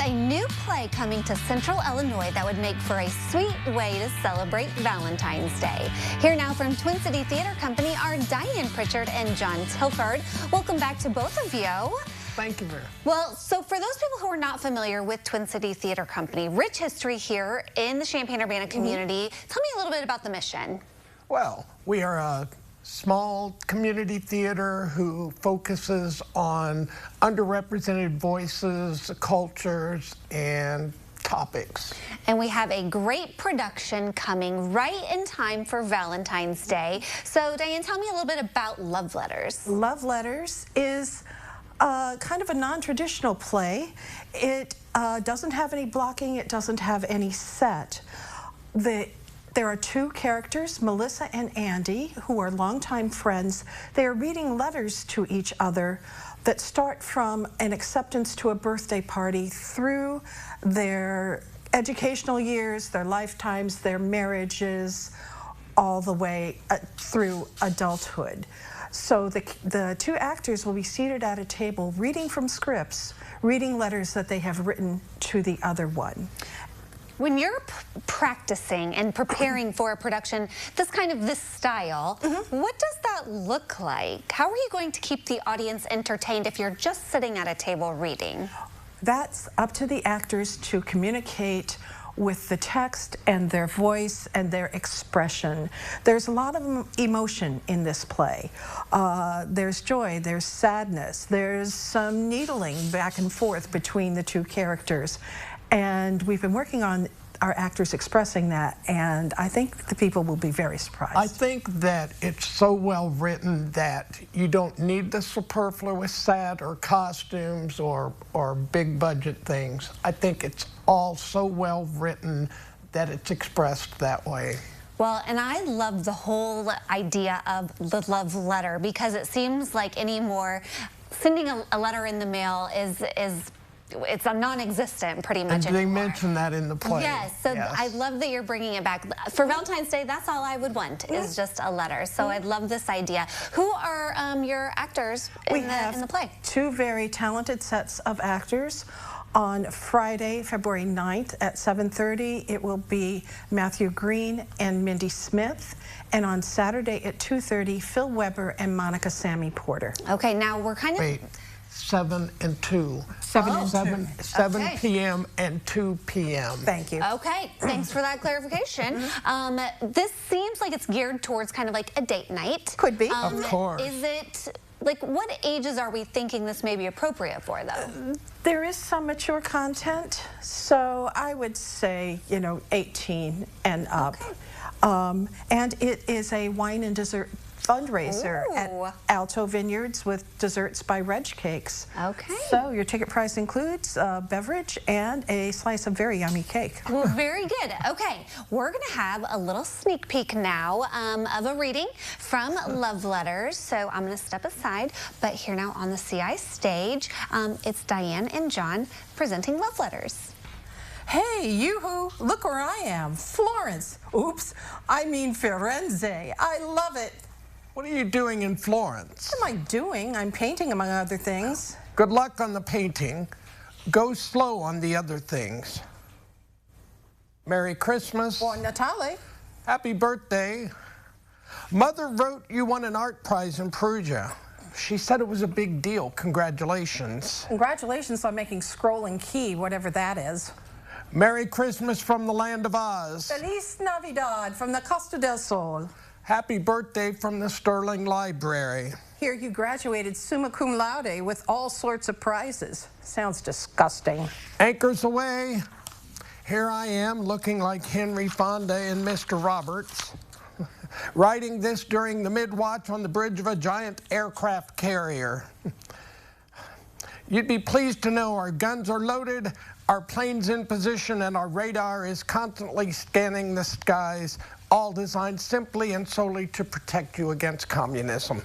a new play coming to Central Illinois that would make for a sweet way to celebrate Valentine's Day. Here now from Twin City Theater Company are Diane Pritchard and John Tilford. Welcome back to both of you. Thank you, Mary. Well, so for those people who are not familiar with Twin City Theater Company, rich history here in the Champaign-Urbana community. Tell me a little bit about the mission. Well, we are a small community theater who focuses on underrepresented voices, cultures, and topics. And we have a great production coming right in time for Valentine's Day. So, Diane, tell me a little bit about Love Letters. Love Letters is kind of a non-traditional play. It doesn't have any blocking, it doesn't have any set. There are two characters, Melissa and Andy, who are longtime friends. They are reading letters to each other that start from an acceptance to a birthday party through their educational years, their lifetimes, their marriages, all the way through adulthood. So the two actors will be seated at a table reading from scripts, reading letters that they have written to the other one. When you're practicing and preparing for a production this style, what does that look like? How are you going to keep the audience entertained if you're just sitting at a table reading? That's up to the actors to communicate with the text and their voice and their expression. There's a lot of emotion in this play. There's joy, there's sadness, there's some needling back and forth between the two characters. And we've been working on our actors expressing that, and I think the people will be very surprised. I think that it's so well written that you don't need the superfluous set or costumes or big budget things. I think it's all so well written that it's expressed that way. Well, and I love the whole idea of the love letter, because it seems like anymore sending a letter in the mail is it's a non-existent pretty much and they anymore. Mention that in the play. Yes, so yes. I love that you're bringing it back. For Valentine's Day, that's all I would want, is just a letter. So I love this idea. Who are your actors in the play? Two very talented sets of actors. On Friday, February 9th at 7:30, it will be Matthew Green and Mindy Smith. And on Saturday at 2:30, Phil Weber and Monica Sammy Porter. Okay, now we're kind of... Wait. 7 and 2. 7 okay. p.m. and 2 p.m. Thank you. Okay, thanks for that clarification. This seems like it's geared towards kind of like a date night. Could be. Of course. Is it, like, what ages are we thinking this may be appropriate for, though? There is some mature content, so I would say, 18 and up. Okay. And it is a wine and dessert fundraiser at Alto Vineyards with desserts by Reg Cakes. Okay. So your ticket price includes a beverage and a slice of very yummy cake. Well, very good. Okay, we're going to have a little sneak peek now of a reading from Love Letters. So I'm going to step aside, but here now on the CI stage, it's Diane and John presenting Love Letters. Hey, yoo-hoo, look where I am, Florence. Oops, I mean Firenze. I love it. What are you doing in Florence? What am I doing? I'm painting, among other things. Good luck on the painting. Go slow on the other things. Merry Christmas. Buon Natale. Happy birthday. Mother wrote you won an art prize in Perugia. She said it was a big deal. Congratulations. Congratulations on making Scrolling Key, whatever that is. Merry Christmas from the land of Oz. Feliz Navidad from the Costa del Sol. Happy birthday from the Sterling Library. Here you graduated summa cum laude with all sorts of prizes. Sounds disgusting. Anchors away. Here I am looking like Henry Fonda and Mr. Roberts. Writing this during the mid-watch on the bridge of a giant aircraft carrier. You'd be pleased to know our guns are loaded, our planes in position, and our radar is constantly scanning the skies, all designed simply and solely to protect you against communism.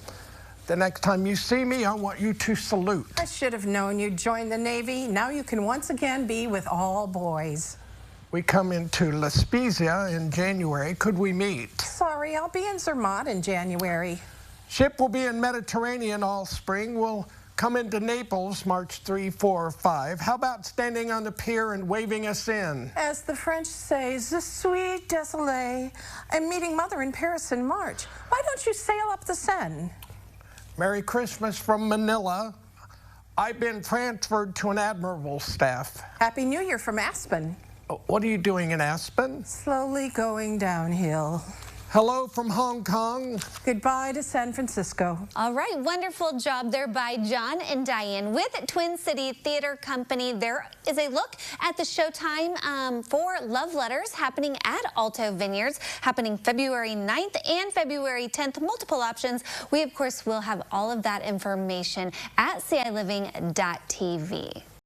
The next time you see me, I want you to salute. I should have known you'd join the Navy. Now you can once again be with all boys. We come into La Spezia in January. Could we meet? Sorry, I'll be in Zermatt in January. Ship will be in Mediterranean all spring. We'll Come into Naples March 3, 4, or 5. How about standing on the pier and waving us in? As the French say, je suis désolé. I'm meeting Mother in Paris in March. Why don't you sail up the Seine? Merry Christmas from Manila. I've been transferred to an admirable staff. Happy New Year from Aspen. What are you doing in Aspen? Slowly going downhill. Hello from Hong Kong. Goodbye to San Francisco. All right, wonderful job there by John and Diane with Twin City Theater Company. There is a look at the showtime for Love Letters happening at Alto Vineyards, happening February 9th and February 10th. Multiple options. We, of course, will have all of that information at ciLiving.tv.